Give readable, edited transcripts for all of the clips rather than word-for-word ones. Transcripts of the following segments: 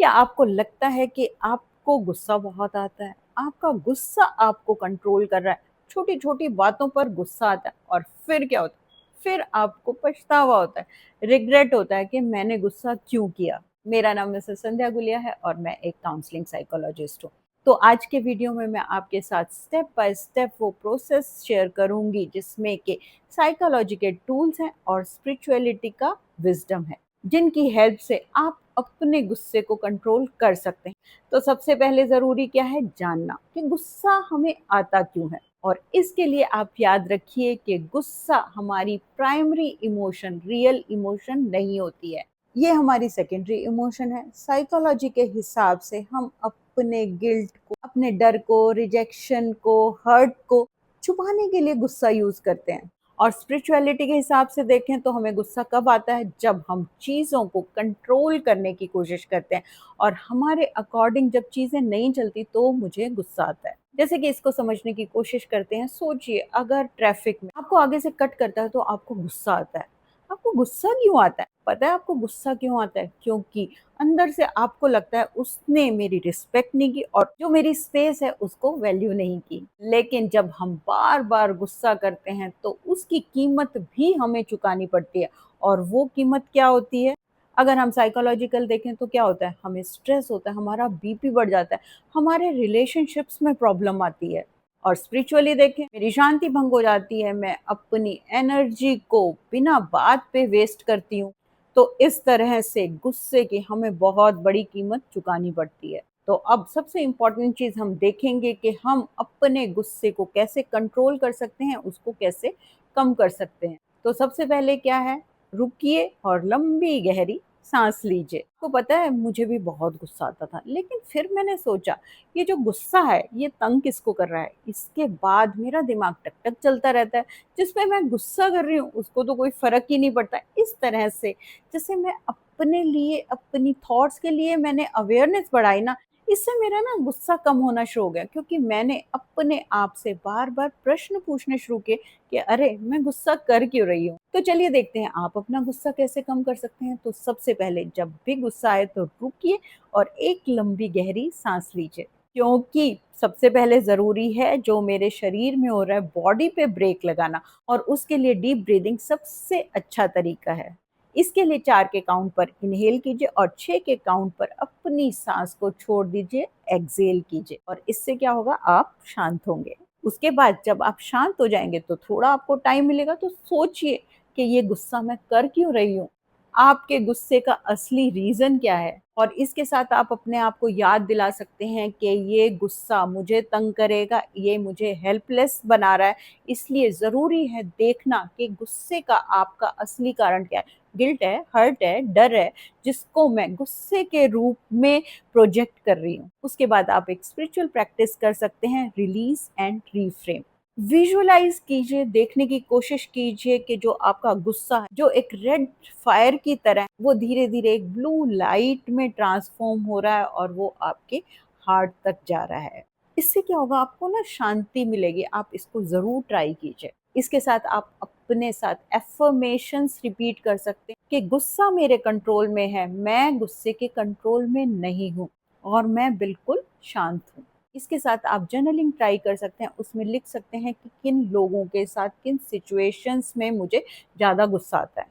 क्या आपको लगता है कि आपको गुस्सा बहुत आता है? आपका गुस्सा आपको कंट्रोल कर रहा है। छोटी-छोटी बातों पर गुस्सा आता है और फिर क्या होता है? फिर आपको पछतावा होता है, रिग्रेट होता है कि मैंने गुस्सा क्यों किया? मेरा नाम मिसेस संध्या गुलिया है और मैं एक काउंसलिंग साइकोलॉजिस्ट हूँ। तो आज के वीडियो में मैं आपके साथ स्टेप बाय स्टेप वो प्रोसेस शेयर करूँगी जिसमें कि साइकोलॉजी के टूल्स हैं और स्पिरिचुअलिटी का विज़डम है। जिनकी हेल्प से आप अपने गुस्से को कंट्रोल कर सकते हैं। तो सबसे पहले ज़रूरी क्या है? जानना कि गुस्सा हमें आता क्यों है? और इसके लिए आप याद रखिए कि गुस्सा हमारी प्राइमरी इमोशन, रियल इमोशन नहीं होती है। ये हमारी सेकेंडरी इमोशन है। साइकोलॉजी के हिसाब से हम अपने गिल्ट को, अपने डर को, रिजेक्शन को, हर्ट को छुपाने के लिए गुस्सा यूज़ करते हैं। और स्पिरिचुअलिटी के हिसाब से देखें तो हमें गुस्सा कब आता है? जब हम चीज़ों को कंट्रोल करने की कोशिश करते हैं और हमारे अकॉर्डिंग जब चीज़ें नहीं चलती तो मुझे गुस्सा आता है। जैसे कि इसको समझने की कोशिश करते हैं, सोचिए अगर ट्रैफिक में आपको आगे से कट करता है तो आपको गुस्सा आता है। आपको गुस्सा क्यों आता है? पता है आपको गुस्सा क्यों आता है? क्योंकि अंदर से आपको लगता है उसने मेरी रिस्पेक्ट नहीं की और जो मेरी स्पेस है उसको वैल्यू नहीं की। लेकिन जब हम बार-बार गुस्सा करते हैं तो उसकी कीमत भी हमें चुकानी पड़ती है और वो कीमत क्या होती है? अगर हम साइकोलॉजिकल देखें तो क्या होता है? हमें स्ट्रेस होता है, हमारा बीपी बढ़ जाता है, हमारे रिलेशनशिप्स में प्रॉब्लम आती है। और स्पिरिचुअली देखें, मेरी शांति भंग हो जाती है, मैं अपनी एनर्जी को बिना बात पे वेस्ट करती हूँ। तो इस तरह से गुस्से की हमें बहुत बड़ी कीमत चुकानी पड़ती है। तो अब सबसे इम्पोर्टेंट चीज़ हम देखेंगे कि हम अपने गुस्से को कैसे कंट्रोल कर सकते हैं, उसको कैसे कम कर सकते हैं। तो सबसे पहले क्या है, रुकिए और लंबी गहरी साँस लीजिए। आपको पता है मुझे भी बहुत गुस्सा आता था, लेकिन फिर मैंने सोचा ये जो गुस्सा है ये तंग किसको कर रहा है? इसके बाद मेरा दिमाग टक-टक चलता रहता है, जिस पे मैं गुस्सा कर रही हूँ उसको तो कोई फ़र्क ही नहीं पड़ता। इस तरह से जैसे मैं अपने लिए, अपनी थॉट्स के लिए मैंने अवेयरनेस बढ़ाई ना, इससे मेरा ना गुस्सा कम होना शुरू हो गया क्योंकि मैंने अपने आप से बार-बार प्रश्न पूछने शुरू किए कि अरे! मैं गुस्सा कर क्यों रही हूँ? तो चलिए देखते हैं आप अपना गुस्सा कैसे कम कर सकते हैं। तो सबसे पहले जब भी गुस्सा आए तो रुकिए और एक लंबी गहरी साँस लीजिए। क्योंकि सबसे पहले ज़रूरी है जो मेरे शरीर में हो रहा है बॉडी पे ब्रेक लगाना और उसके लिए डीप ब्रीथिंग सबसे अच्छा तरीका है। इसके लिए 4 के काउंट पर इन्हेल कीजिए और 6 के काउंट पर अपनी साँस को छोड़ दीजिए, एक्सहेल कीजिए और इससे क्या होगा आप शांत होंगे। उसके बाद जब आप शांत हो जाएँगे तो थोड़ा आपको टाइम मिलेगा तो सोचिए कि ये गुस्सा मैं कर क्यों रही हूँ? आपके गुस्से का असली रीज़न क्या है? और इसके साथ आप अपने आप को याद दिला सकते हैं कि ये गुस्सा मुझे तंग करेगा, ये मुझे हेल्पलेस बना रहा है, इसलिए ज़रूरी है देखना कि गुस्से का आपका असली कारण क्या है। गिल्ट है, हर्ट है, डर है, जिसको मैं गुस्से के रूप में प्रोजेक्ट कर रही हूँ। उसके बाद आप एक स्पिरिचुअल प्रैक्टिस कर सकते हैं, रिलीज़ एंड रिफ्रेम। विजुअलाइज़ कीजिए, देखने की कोशिश कीजिए कि जो आपका गुस्सा है, जो एक रेड फायर की तरह, वो धीरे-धीरे एक ब्लू लाइट में ट्रांसफ़ॉर्म हो रहा है और वो आपके हार्ट तक जा रहा है। इससे क्या होगा आपको ना शांति मिलेगी, आप इसको ज़रूर ट्राई कीजिए। इसके साथ आप अपने साथ अफ़र्मेशंस रिपीट कर सकते हैं कि गुस्सा मेरे कंट्रोल में है, मैं गुस्से के कंट्रोल में नहीं हूँ और मैं बिल्कुल शांत हूँ। इसके साथ आप जर्नलिंग ट्राई कर सकते हैं, उसमें लिख सकते हैं कि किन लोगों के साथ, किन सिचुएशंस में मुझे ज़्यादा गुस्सा आता है।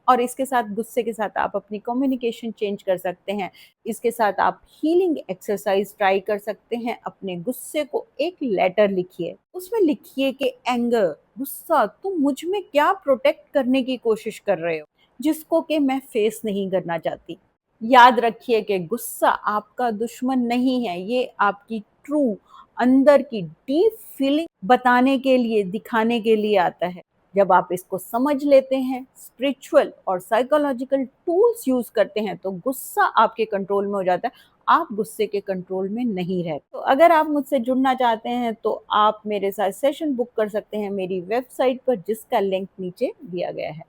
और इसके साथ गुस्से के साथ आप अपनी कम्युनिकेशन चेंज कर सकते हैं। इसके साथ आप हीलिंग एक्सरसाइज़ ट्राई कर सकते हैं। अपने गुस्से को एक लेटर लिखिए। उसमें लिखिए कि एंगर, गुस्सा तुम मुझ में क्या प्रोटेक्ट करने की कोशिश कर रहे हो, जिसको कि मैं फेस नहीं करना चाहती। याद रखिए कि गुस्सा आपका दुश्मन नहीं है, ये आपकी ट्रू अंदर की डीप फीलिंग बताने के लिए, दिखाने के लिए आता है। जब आप इसको समझ लेते हैं, स्पिरिचुअल और साइकोलॉजिकल टूल्स यूज़ करते हैं, तो गुस्सा आपके कंट्रोल में हो जाता है, आप गुस्से के कंट्रोल में नहीं रहते। तो अगर आप मुझसे जुड़ना चाहते हैं, तो आप मेरे साथ सेशन बुक कर सकते हैं मेरी वेबसाइट पर जिसका लिंक नीचे दिया गया है।